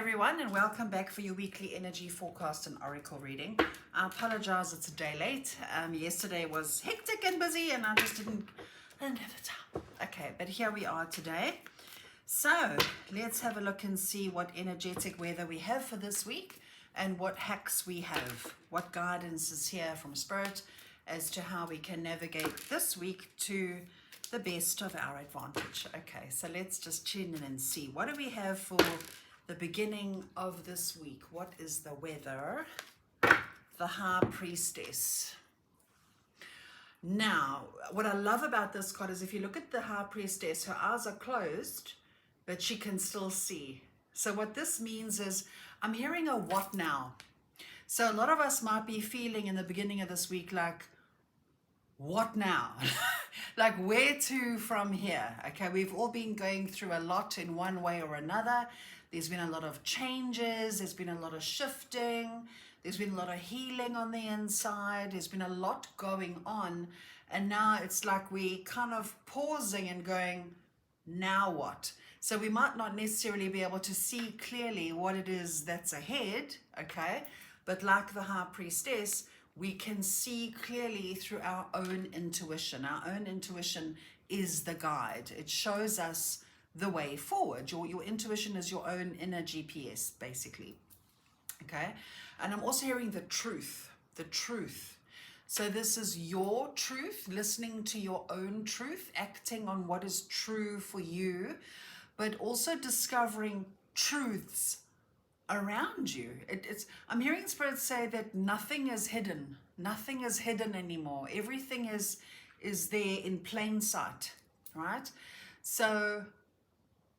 everyone, and welcome back for your weekly energy forecast and oracle reading. I apologize, it's a day late. Yesterday was hectic and busy, and I just didn't have the time. Okay, but here we are today. So let's have a look and see what energetic weather we have for this week and what hacks we have, what guidance is here from Spirit as to how we can navigate this week to the best of our advantage. Okay, so let's just tune in and see. What do we have for the beginning of this week? What is the weather? The High Priestess. Now, what I love about this card is if you look at the High Priestess, her eyes are closed, but she can still see. So what this means is, I'm hearing a what now? So a lot of us might be feeling in the beginning of this week like, what now? Like, where to from here? Okay, we've all been going through a lot in one way or another. There's been a lot of changes, there's been a lot of shifting, there's been a lot of healing on the inside, there's been a lot going on, and now it's like we kind of pausing and going, now what? So we might not necessarily be able to see clearly what it is that's ahead, okay? But like the High Priestess, we can see clearly through our own intuition. Our own intuition is the guide. It shows us the way forward. Your intuition is your own inner GPS, basically. Okay? And I'm also hearing the truth. The truth. So this is your truth, listening to your own truth, acting on what is true for you, but also discovering truths around you. I'm hearing Spirit say that nothing is hidden. Nothing is hidden anymore. Everything is there in plain sight, right? So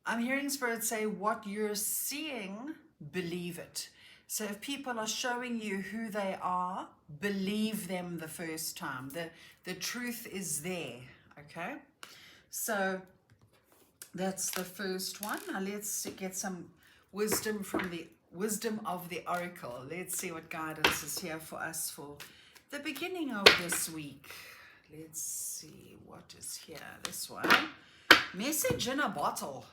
I'm hearing Spirit say what you're seeing, believe it. So if people are showing you who they are, believe them the first time. The truth is there, okay? So that's the first one. Now let's get some wisdom from the wisdom of the oracle. Let's see what guidance is here for us for the beginning of this week. Let's see what is here. This one. Message in a bottle.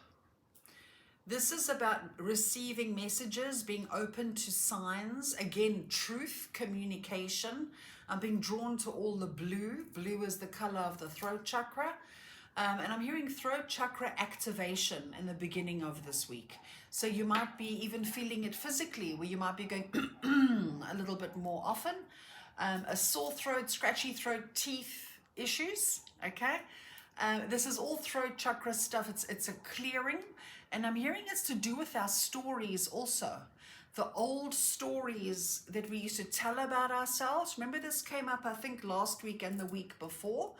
This is about receiving messages, being open to signs. Again, truth, communication. I'm being drawn to all the blue. Blue is the color of the throat chakra. And I'm hearing throat chakra activation in the beginning of this week. So you might be even feeling it physically, where you might be going a little bit more often. A sore throat, scratchy throat, teeth issues, okay? This is all throat chakra stuff. It's a clearing. And I'm hearing it's to do with our stories also. The old stories that we used to tell about ourselves. Remember, this came up, I think, last week and the week before,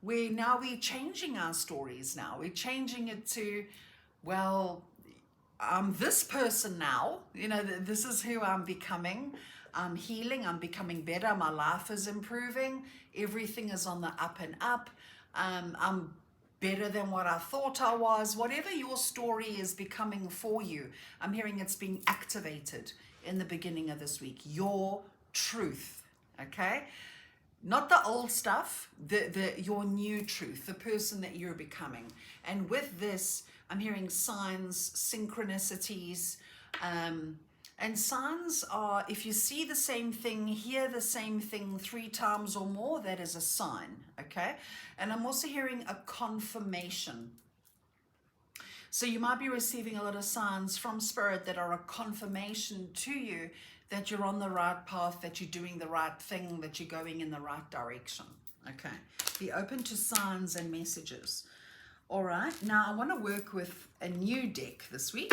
where now we're changing our stories now. We're changing it to, well, I'm this person now. You know, this is who I'm becoming. I'm healing. I'm becoming better. My life is improving. Everything is on the up and up. I'm better than what I thought I was. Whatever your story is becoming for you, I'm hearing it's being activated in the beginning of this week. Your truth, okay? Not the old stuff, your new truth, the person that you're becoming. And with this, I'm hearing signs, synchronicities, and signs are, if you see the same thing, hear the same thing 3 times or more, that is a sign, okay? And I'm also hearing a confirmation. So you might be receiving a lot of signs from Spirit that are a confirmation to you that you're on the right path, that you're doing the right thing, that you're going in the right direction. Okay, be open to signs and messages. All right, now I want to work with a new deck this week.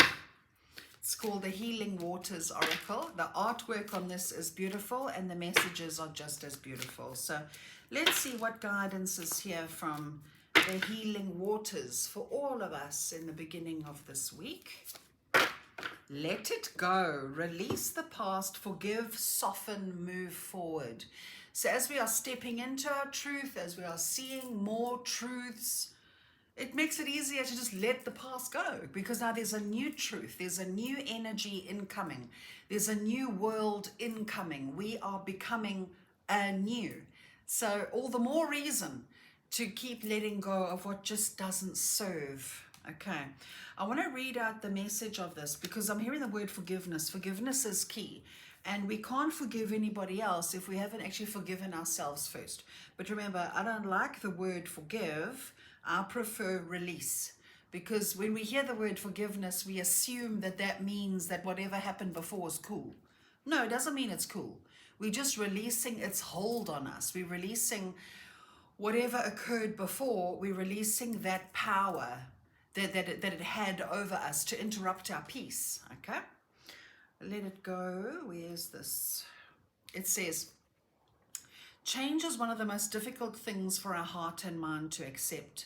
It's called the Healing Waters Oracle. The artwork on this is beautiful and the messages are just as beautiful. So let's see what guidance is here from the Healing Waters for all of us in the beginning of this week. Let it go. Release the past. Forgive, soften, move forward. So as we are stepping into our truth, as we are seeing more truths, it makes it easier to just let the past go, because now there's a new truth. There's a new energy incoming. There's a new world incoming. We are becoming anew. So all the more reason to keep letting go of what just doesn't serve. Okay, I want to read out the message of this because I'm hearing the word forgiveness. Forgiveness is key. And we can't forgive anybody else if we haven't actually forgiven ourselves first. But remember, I don't like the word forgive. I prefer release. Because when we hear the word forgiveness, we assume that that means that whatever happened before is cool. No, it doesn't mean it's cool. We're just releasing its hold on us. We're releasing whatever occurred before. We're releasing that power that it had over us to interrupt our peace. Okay? Let it go. Where's this? It says, change is one of the most difficult things for our heart and mind to accept.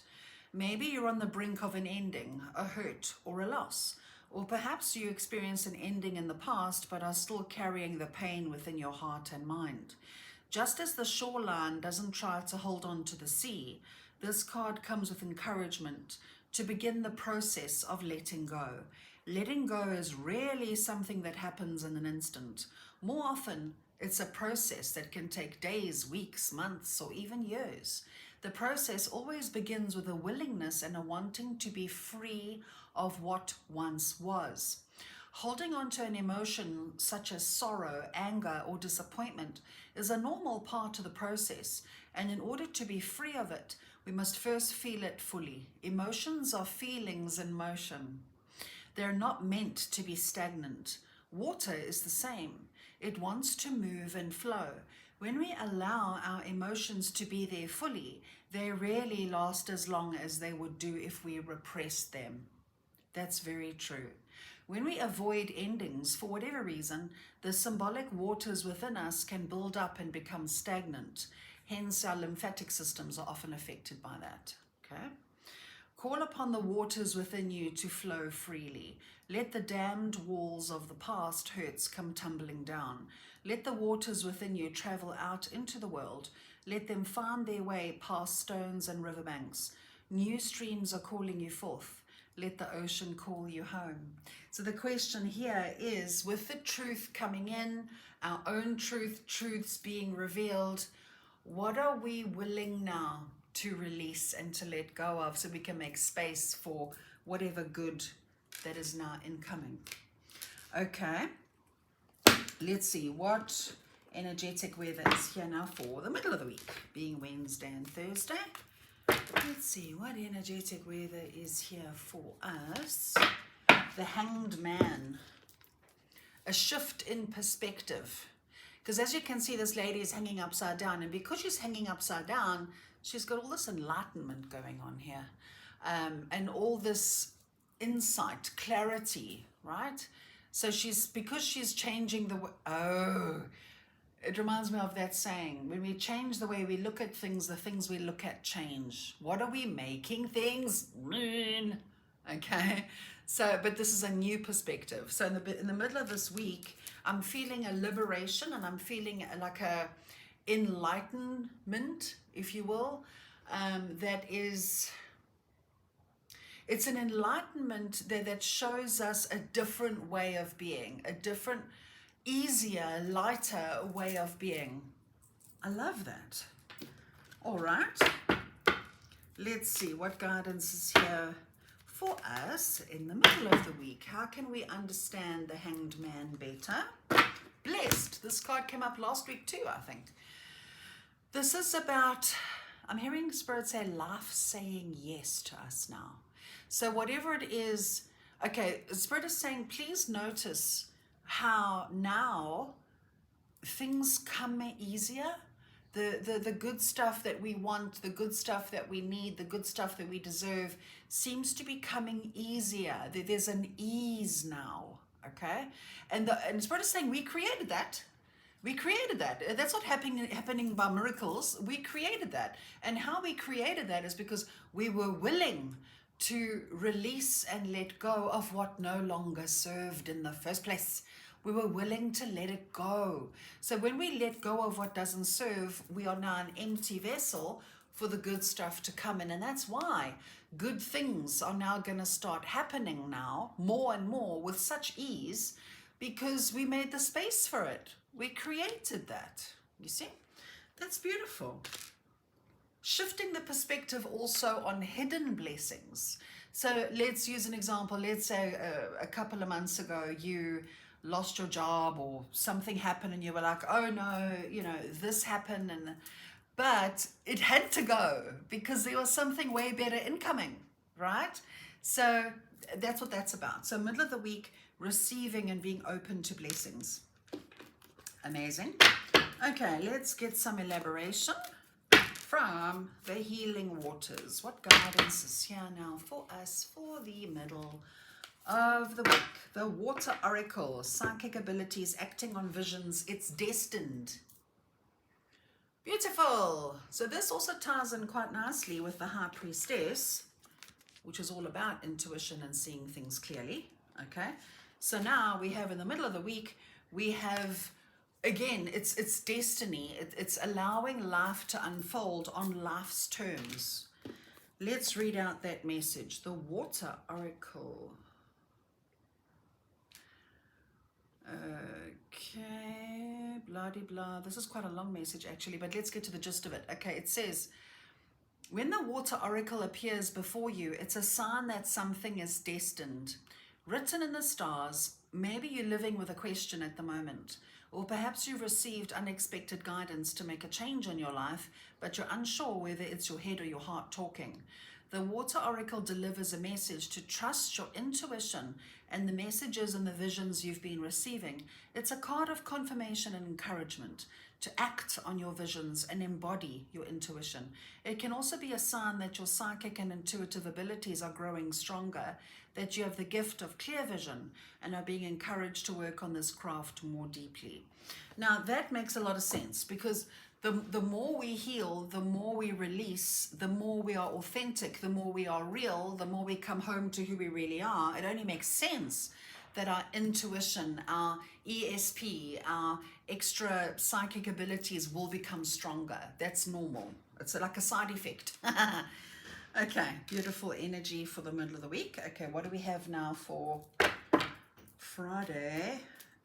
Maybe you're on the brink of an ending, a hurt, or a loss. Or perhaps you experienced an ending in the past but are still carrying the pain within your heart and mind. Just as the shoreline doesn't try to hold on to the sea, this card comes with encouragement to begin the process of letting go. Letting go is rarely something that happens in an instant. More often, it's a process that can take days, weeks, months, or even years. The process always begins with a willingness and a wanting to be free of what once was. Holding on to an emotion such as sorrow, anger, or disappointment is a normal part of the process, and in order to be free of it, we must first feel it fully. Emotions are feelings in motion. They're not meant to be stagnant. Water is the same. It wants to move and flow. When we allow our emotions to be there fully, they rarely last as long as they would do if we repressed them. That's very true. When we avoid endings for whatever reason, the symbolic waters within us can build up and become stagnant. Hence, our lymphatic systems are often affected by that. Okay? Call upon the waters within you to flow freely. Let the dammed walls of the past hurts come tumbling down. Let the waters within you travel out into the world. Let them find their way past stones and riverbanks. New streams are calling you forth. Let the ocean call you home. So the question here is, with the truth coming in, our own truths being revealed, what are we willing now to release and to let go of so we can make space for whatever good that is now incoming? Okay, let's see what energetic weather is here now for the middle of the week, being Wednesday and Thursday. Let's see what energetic weather is here for us. The Hanged Man. A shift in perspective. Because as you can see, this lady is hanging upside down. And because she's hanging upside down, she's got all this enlightenment going on here. And all this insight, clarity, right? So because she's changing the way, it reminds me of that saying, when we change the way we look at things, the things we look at change. What are we making things mean? Okay, so, but this is a new perspective. So in the middle of this week, I'm feeling a liberation, and I'm feeling like a enlightenment, if you will, it's an enlightenment that shows us a different way of being, a different, easier, lighter way of being. I love that. All right. Let's see what guidance is here for us in the middle of the week. How can we understand the Hanged Man better? Blessed. This card came up last week too, I think. This is about, I'm hearing Spirit say, life saying yes to us now. So whatever it is, okay, Spirit is saying, please notice how now things come easier. The good stuff that we want, the good stuff that we need, the good stuff that we deserve seems to be coming easier. There's an ease now, okay? And Spirit is saying, we created that. We created that. That's not happening by miracles. We created that. And how we created that is because we were willing to release and let go of what no longer served in the first place. We were willing to let it go. So when we let go of what doesn't serve, we are now an empty vessel for the good stuff to come in. And that's why good things are now going to start happening now, more and more, with such ease, because we made the space for it. We created that. You see? That's beautiful. Shifting the perspective also on hidden blessings. So let's use an example. Let's say a couple of months ago you lost your job or something happened and you were like, oh no, this happened, but it had to go because there was something way better incoming, right? So that's what that's about. So middle of the week, receiving and being open to blessings. Amazing. Okay, let's get some elaboration from the healing waters. What guidance is here now for us for the middle of the week? The water oracle, psychic abilities, acting on visions. It's destined. Beautiful. So this also ties in quite nicely with the high priestess, which is all about intuition and seeing things clearly. Okay. So now we have in the middle of the week, we have, again, it's destiny. It's allowing life to unfold on life's terms. Let's read out that message. The water oracle. Okay, blah de blah. This is quite a long message actually, but let's get to the gist of it. Okay, it says, when the water oracle appears before you, it's a sign that something is destined. Written in the stars, maybe you're living with a question at the moment, or perhaps you've received unexpected guidance to make a change in your life, but you're unsure whether it's your head or your heart talking. The water oracle delivers a message to trust your intuition and the messages and the visions you've been receiving. It's a card of confirmation and encouragement to act on your visions and embody your intuition. It can also be a sign that your psychic and intuitive abilities are growing stronger, that you have the gift of clear vision and are being encouraged to work on this craft more deeply. Now that makes a lot of sense, because the more we heal, the more we release, the more we are authentic, the more we are real, the more we come home to who we really are. It only makes sense that our intuition, our ESP, our extra psychic abilities will become stronger. That's normal. It's like a side effect. Okay, beautiful energy for the middle of the week. Okay, what do we have now for Friday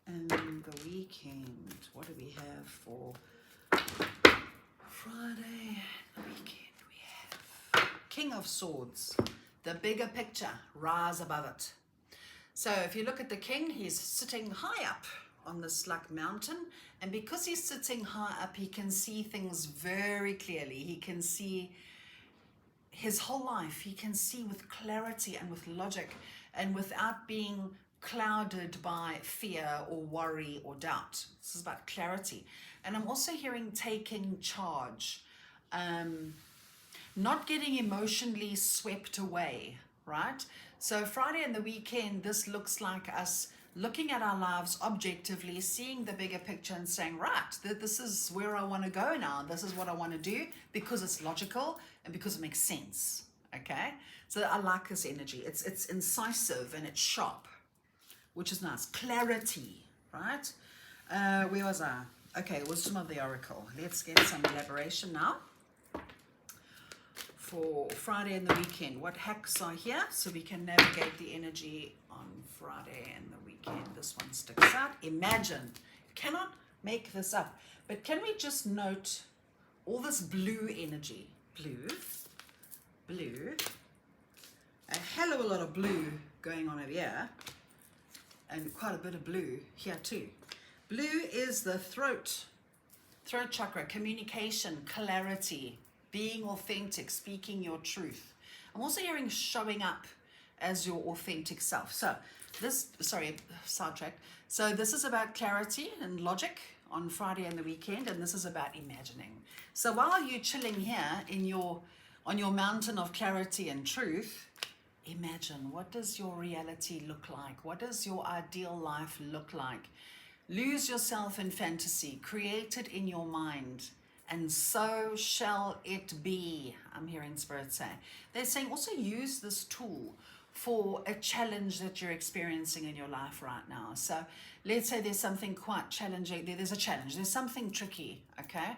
and the weekend? What do we have for Friday and the weekend? We have King of Swords, the bigger picture, rise above it. So if you look at the king, he's sitting high up on this like mountain, and because he's sitting high up, he can see things very clearly. He can see his whole life. He can see with clarity and with logic and without being clouded by fear or worry or doubt. This is about clarity. And I'm also hearing taking charge, not getting emotionally swept away, right? So Friday and the weekend, this looks like us looking at our lives objectively, seeing the bigger picture and saying, right, this is where I want to go now. This is what I want to do because it's logical and because it makes sense. Okay. So I like this energy. It's incisive and it's sharp, which is nice. Clarity, right? Where was I? Okay, wisdom of the oracle. Let's get some elaboration now for Friday and the weekend. What hacks are here so we can navigate the energy on Friday and the weekend? This one sticks out. Imagine. Cannot make this up. But can we just note all this blue energy? Blue. A hell of a lot of blue going on over here. And quite a bit of blue here too. Blue is the throat chakra, communication, clarity, being authentic, speaking your truth. I'm also hearing showing up as your authentic self. So this, sorry, sidetrack. So this is about clarity and logic on Friday and the weekend, and this is about imagining. So while you're chilling here on your mountain of clarity and truth, imagine, what does your reality look like? What does your ideal life look like? Lose yourself in fantasy, create it in your mind, and so shall it be. I'm hearing Spirit say. They're saying also use this tool for a challenge that you're experiencing in your life right now. So let's say there's something quite challenging. There's a challenge. There's something tricky, okay?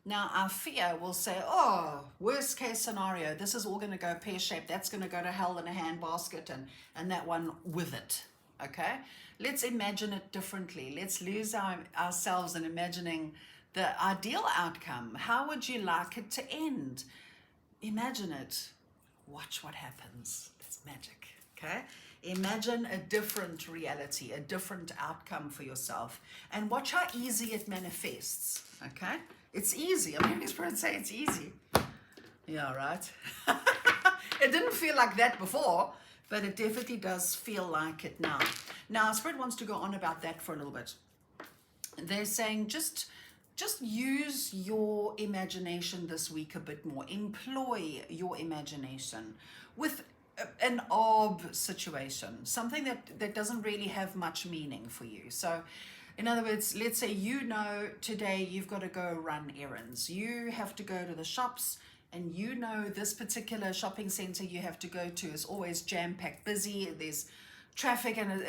Now, our fear will say, oh, worst case scenario, this is all going to go pear-shaped. That's going to go to hell in a handbasket, and that one with it, okay? Let's imagine it differently. Let's lose ourselves in imagining the ideal outcome. How would you like it to end? Imagine it. Watch what happens. That's magic, okay? Imagine a different reality, a different outcome for yourself, and watch how easy it manifests, okay? It's easy. I'm hearing Spirit say it's easy. Yeah, right? It didn't feel like that before, but it definitely does feel like it now. Now, Spirit wants to go on about that for a little bit. They're saying just use your imagination this week a bit more. Employ your imagination with an situation, something that doesn't really have much meaning for you. So in other words, let's say today you've got to go run errands. You have to go to the shops, and this particular shopping center you have to go to is always jam-packed, busy, there's traffic, and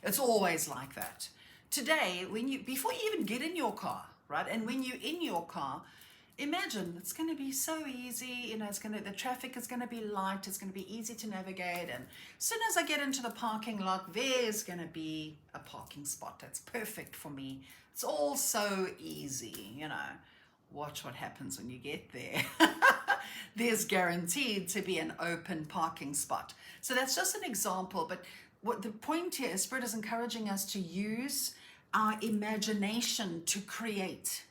it's always like that. Today, before you even get in your car, right? And when you're in your car, imagine it's going to be so easy. The traffic is going to be light. It's going to be easy to navigate. And as soon as I get into the parking lot, there's going to be a parking spot that's perfect for me. It's all so easy, Watch what happens when you get there. There's guaranteed to be an open parking spot. So that's just an example. But what the point here is, Spirit is encouraging us to use our imagination to create.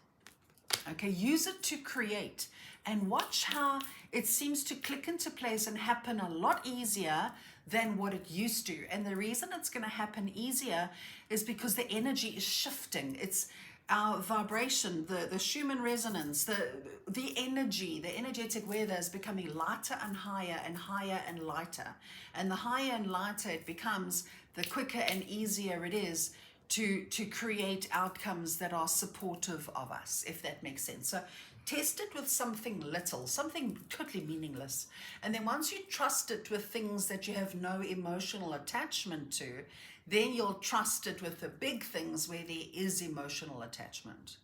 Okay, use it to create, and watch how it seems to click into place and happen a lot easier than what it used to. And the reason it's going to happen easier is because the energy is shifting. It's our vibration, the Schumann resonance, the energy, the energetic weather is becoming lighter and higher and lighter. And the higher and lighter it becomes, the quicker and easier it is to create outcomes that are supportive of us, if that makes sense. So test it with something little, something totally meaningless. And then once you trust it with things that you have no emotional attachment to, then you'll trust it with the big things where there is emotional attachment.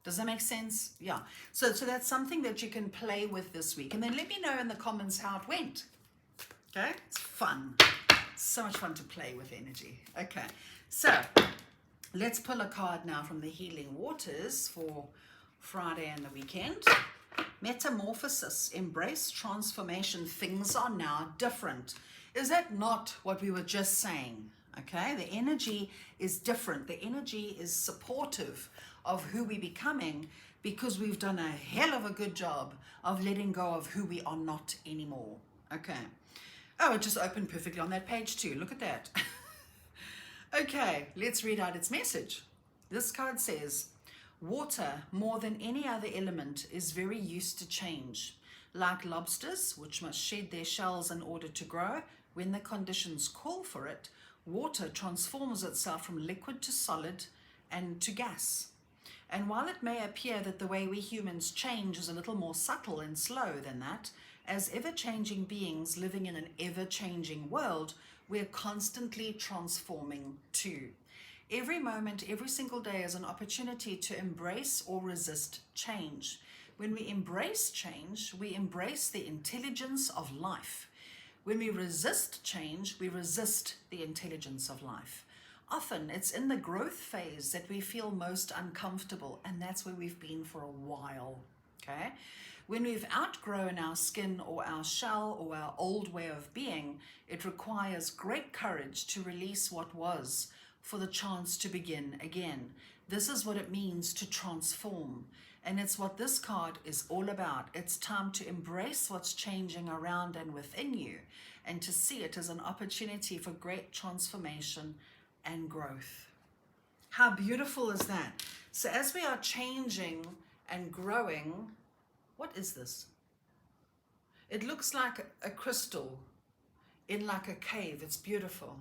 Does that make sense? Yeah. So that's something that you can play with this week. And then let me know in the comments how it went. Okay? It's fun. So much fun to play with energy. Okay. So let's pull a card now from the Healing Waters for Friday and the weekend. Metamorphosis. Embrace transformation. Things are now different. Is that not what we were just saying? Okay, the energy is different. The energy is supportive of who we're becoming, because we've done a hell of a good job of letting go of who we are not anymore. Okay. Oh, it just opened perfectly on that page too. Look at that. Okay, let's read out its message. This card says, water, more than any other element, is very used to change. Like lobsters, which must shed their shells in order to grow, when the conditions call for it, water transforms itself from liquid to solid and to gas. And while it may appear that the way we humans change is a little more subtle and slow than that, as ever-changing beings living in an ever-changing world, we're constantly transforming too. Every moment, every single day is an opportunity to embrace or resist change. When we embrace change, we embrace the intelligence of life. When we resist change, we resist the intelligence of life. Often it's in the growth phase that we feel most uncomfortable, and that's where we've been for a while, okay? When we've outgrown our skin or our shell or our old way of being, it requires great courage to release what was for the chance to begin again. This is what it means to transform. And it's what this card is all about. It's time to embrace what's changing around and within you, and to see it as an opportunity for great transformation and growth. How beautiful is that? So as we are changing and growing, what is this? It looks like a crystal in like a cave. It's beautiful.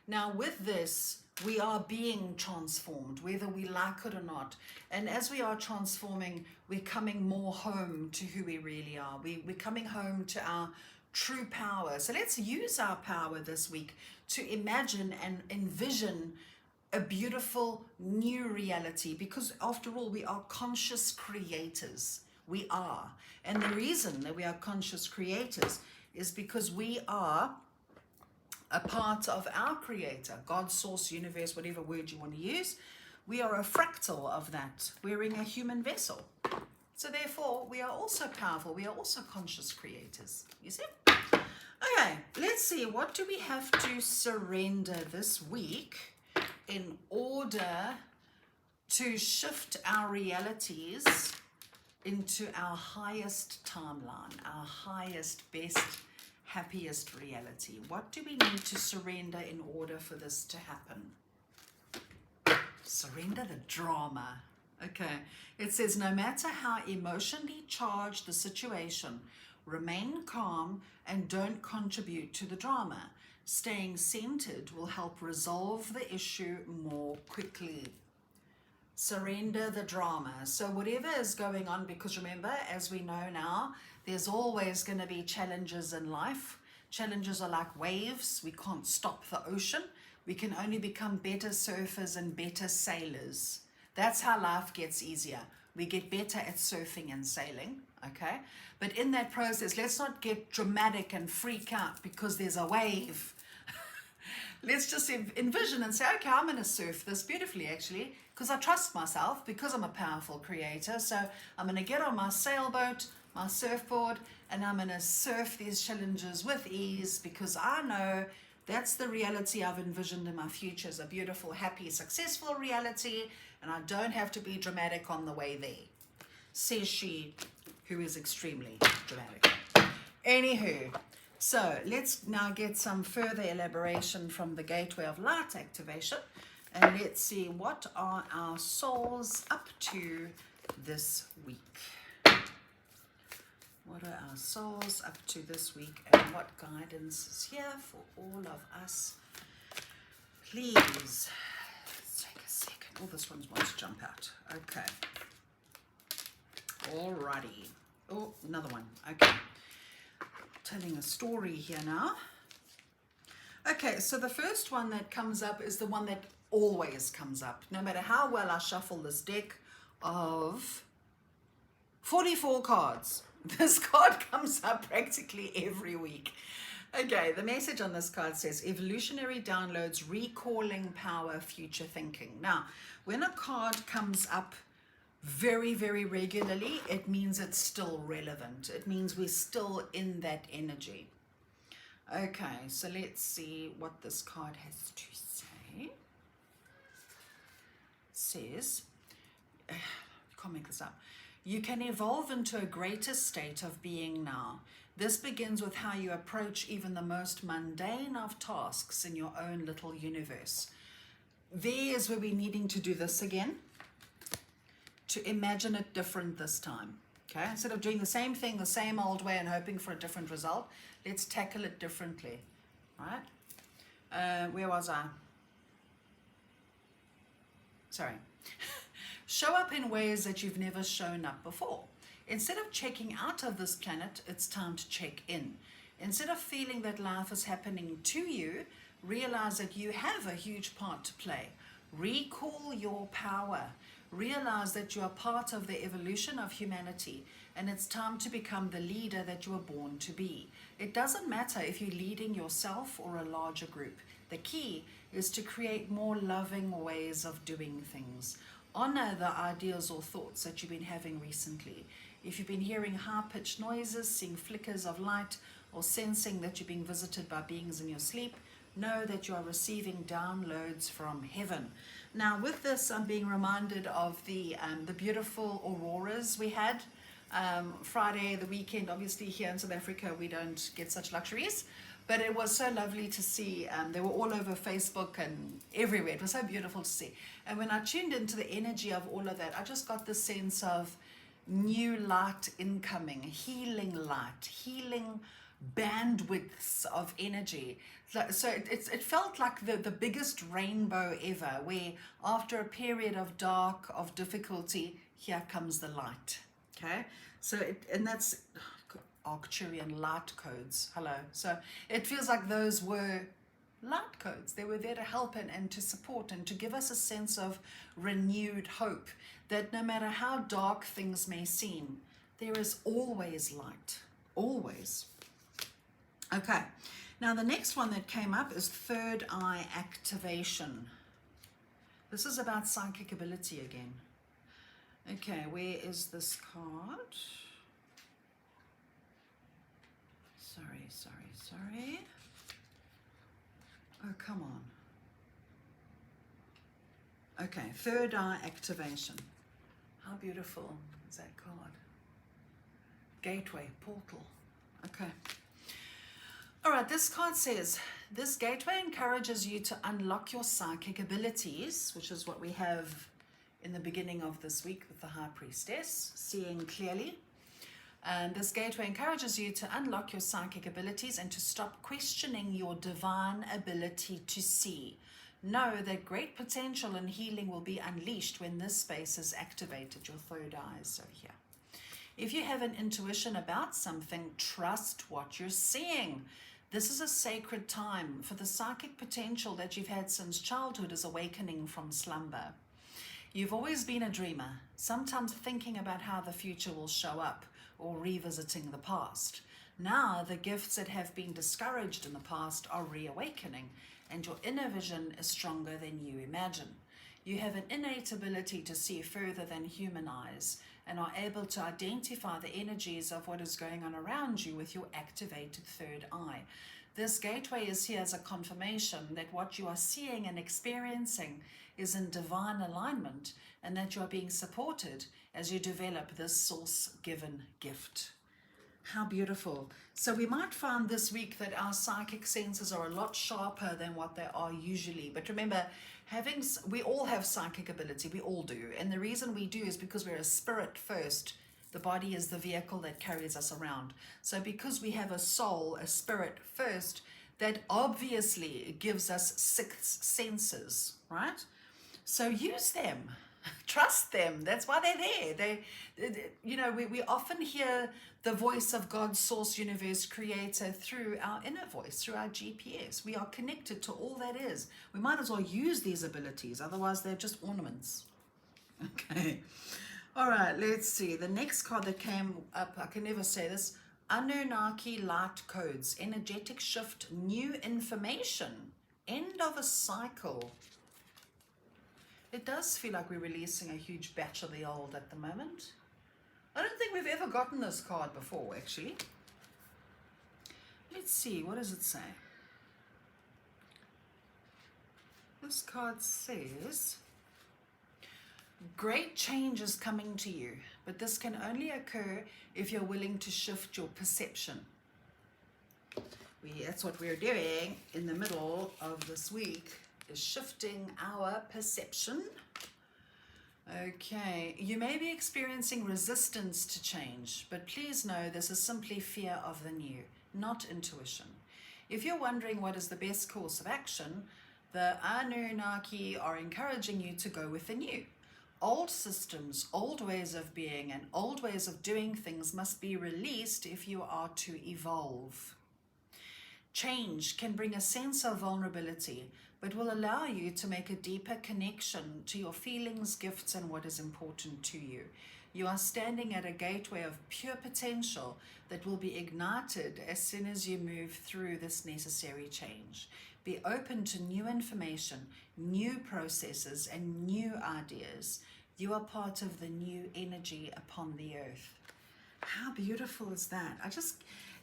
Now with this, we are being transformed, whether we like it or not. And as we are transforming, we're coming more home to who we really are. We're coming home to our true power. So let's use our power this week to imagine and envision a beautiful new reality, because after all, we are conscious creators. We are. And the reason that we are conscious creators is because we are a part of our creator, God, source, universe, whatever word you want to use. We are a fractal of that, wearing a human vessel. So therefore, we are also powerful. We are also conscious creators. You see? Okay, Okay, let's see. What do we have to surrender this week in order to shift our realities into our highest timeline, our highest, best, happiest reality? What do we need to surrender in order for this to happen? Surrender the drama. Okay, it says no matter how emotionally charged the situation, remain calm and don't contribute to the drama. Staying centered will help resolve the issue more quickly. Surrender the drama. So whatever is going on, because remember, as we know now, there's always going to be challenges in life. Challenges are like waves. We can't stop the ocean. We can only become better surfers and better sailors. That's how life gets easier. We get better at surfing and sailing, okay? But in that process, let's not get dramatic and freak out because there's a wave. Let's just envision and say, okay, I'm going to surf this beautifully, actually, because I trust myself, because I'm a powerful creator. So I'm going to get on my sailboat, my surfboard, and I'm going to surf these challenges with ease, because I know that's the reality I've envisioned in my future, is a beautiful, happy, successful reality, and I don't have to be dramatic on the way there, says she, who is extremely dramatic. Anywho, so let's now get some further elaboration from the Gateway of Light activation, and let's see what are our souls up to this week. What are our souls up to this week, and what guidance is here for all of us? Please, let's take a second. Oh, this one wants to jump out. Okay. Alrighty. Oh, another one. Okay. Telling a story here now. Okay, so the first one that comes up is the one that always comes up. No matter how well I shuffle this deck of 44 cards, this card comes up practically every week. Okay, the message on this card says evolutionary downloads, recalling power, future thinking. Now, when a card comes up very, very regularly, it means it's still relevant. It means we're still in that energy. Okay, so let's see what this card has to say. It says, can't make this up. You can evolve into a greater state of being now. This begins with how you approach even the most mundane of tasks in your own little universe. There's where we're needing to do this again, to imagine it different this time. Okay, instead of doing the same thing the same old way and hoping for a different result, let's tackle it differently. Right? Where was I? Sorry. Show up in ways that you've never shown up before. Instead of checking out of this planet, it's time to check in. Instead of feeling that life is happening to you, realize that you have a huge part to play. Recall your power. Realize that you are part of the evolution of humanity, and it's time to become the leader that you were born to be. It doesn't matter if you're leading yourself or a larger group. The key is to create more loving ways of doing things. Honor the ideas or thoughts that you've been having recently. If you've been hearing high-pitched noises, seeing flickers of light, or sensing that you're being visited by beings in your sleep, know that you are receiving downloads from heaven. Now, with this, I'm being reminded of the beautiful auroras we had Friday, the weekend. Obviously, here in South Africa, we don't get such luxuries, but it was so lovely to see. They were all over Facebook and everywhere. It was so beautiful to see. And when I tuned into the energy of all of that, I just got the sense of new light incoming, healing light, healing bandwidths of energy. So it felt like the biggest rainbow ever, where after a period of dark, of difficulty, here comes the light. Okay, so and that's Arcturian light codes. Hello. So it feels like those were light codes. They were there to help and to support and to give us a sense of renewed hope, that no matter how dark things may seem, there is always light. Always. Okay, now the next one that came up is third eye activation. This is about psychic ability again. Okay, where is this card? Sorry. Oh, come on. Okay, third eye activation. How beautiful is that card? Gateway, portal. Okay. All right, this card says, this gateway encourages you to unlock your psychic abilities, which is what we have in the beginning of this week with the High Priestess, seeing clearly. And this gateway encourages you to unlock your psychic abilities and to stop questioning your divine ability to see. Know that great potential and healing will be unleashed when this space is activated, your third eye is over here. If you have an intuition about something, trust what you're seeing. This is a sacred time for the psychic potential that you've had since childhood is awakening from slumber. You've always been a dreamer, sometimes thinking about how the future will show up or revisiting the past. Now the gifts that have been discouraged in the past are reawakening, and your inner vision is stronger than you imagine. You have an innate ability to see further than human eyes and are able to identify the energies of what is going on around you with your activated third eye. This gateway is here as a confirmation that what you are seeing and experiencing is in divine alignment and that you are being supported as you develop this source-given gift. How beautiful. So we might find this week that our psychic senses are a lot sharper than what they are usually. But remember, we all have psychic ability, we all do. And the reason we do is because we're a spirit first. The body is the vehicle that carries us around. So because we have a soul, a spirit first, that obviously gives us sixth senses, right? So use them. Trust them. That's why they're there. We often hear the voice of God, source, universe, creator through our inner voice, through our GPS. We are connected to all that is. We might as well use these abilities. Otherwise, they're just ornaments. Okay. All right, let's see. The next card that came up, I can never say this. Anunnaki light codes, energetic shift, new information, end of a cycle. It does feel like we're releasing a huge batch of the old at the moment. I don't think we've ever gotten this card before, actually. Let's see, what does it say? This card says, great change is coming to you, but this can only occur if you're willing to shift your perception. That's what we're doing in the middle of this week, is shifting our perception. Okay, you may be experiencing resistance to change, but please know this is simply fear of the new, not intuition. If you're wondering what is the best course of action, the Anunnaki are encouraging you to go with the new. Old systems, old ways of being, and old ways of doing things must be released if you are to evolve. Change can bring a sense of vulnerability, but will allow you to make a deeper connection to your feelings, gifts, and what is important to you. You are standing at a gateway of pure potential that will be ignited as soon as you move through this necessary change. Be open to new information, new processes, and new ideas. You are part of the new energy upon the earth. How beautiful is that?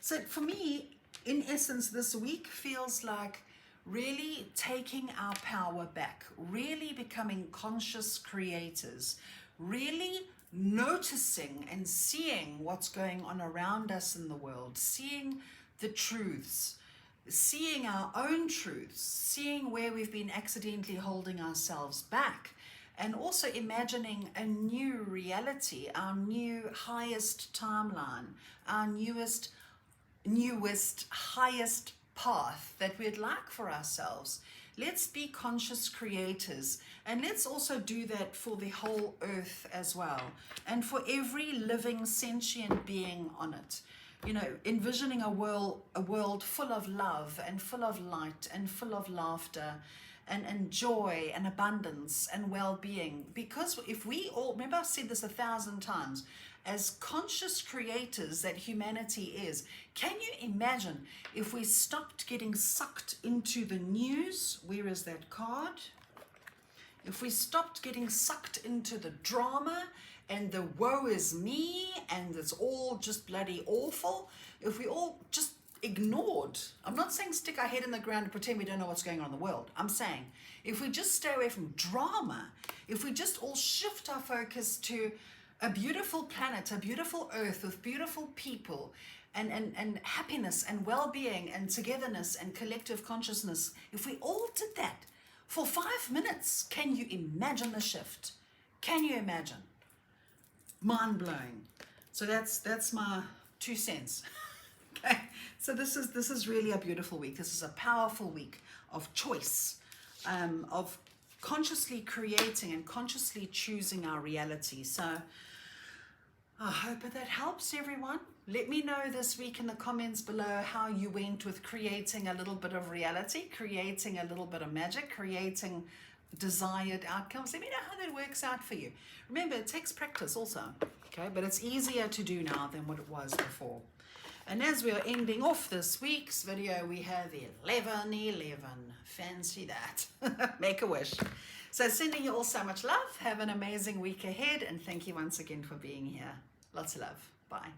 So for me, in essence, this week feels like really taking our power back, really becoming conscious creators, really noticing and seeing what's going on around us in the world, seeing the truths, seeing our own truths, seeing where we've been accidentally holding ourselves back, and also imagining a new reality, our new highest timeline, our newest, highest path that we'd like for ourselves. Let's be conscious creators, and let's also do that for the whole earth as well, and for every living sentient being on it. Envisioning a world full of love and full of light and full of laughter and joy and abundance and well-being. Because if we all, remember I've said this 1,000 times, as conscious creators that humanity is, can you imagine if we stopped getting sucked into the news? Where is that card? If we stopped getting sucked into the drama and the woe is me and it's all just bloody awful, if we all just ignored, I'm not saying stick our head in the ground and pretend we don't know what's going on in the world. I'm saying if we just stay away from drama, if we just all shift our focus to a beautiful planet, a beautiful earth with beautiful people, and happiness and well-being and togetherness and collective consciousness, if we all did that for 5 minutes, can you imagine the shift? Can you imagine? Mind-blowing. So that's my 2 cents. Okay, so this is really a beautiful week. This is a powerful week of choice, of consciously creating and consciously choosing our reality. So I hope that helps everyone. Let me know this week in the comments below how you went with creating a little bit of reality, creating a little bit of magic, creating desired outcomes. Let me know how that works out for you. Remember, it takes practice also, okay? But it's easier to do now than what it was before. And as we are ending off this week's video, we have 11:11. Fancy that. Make a wish. So sending you all so much love. Have an amazing week ahead. And thank you once again for being here. Lots of love. Bye.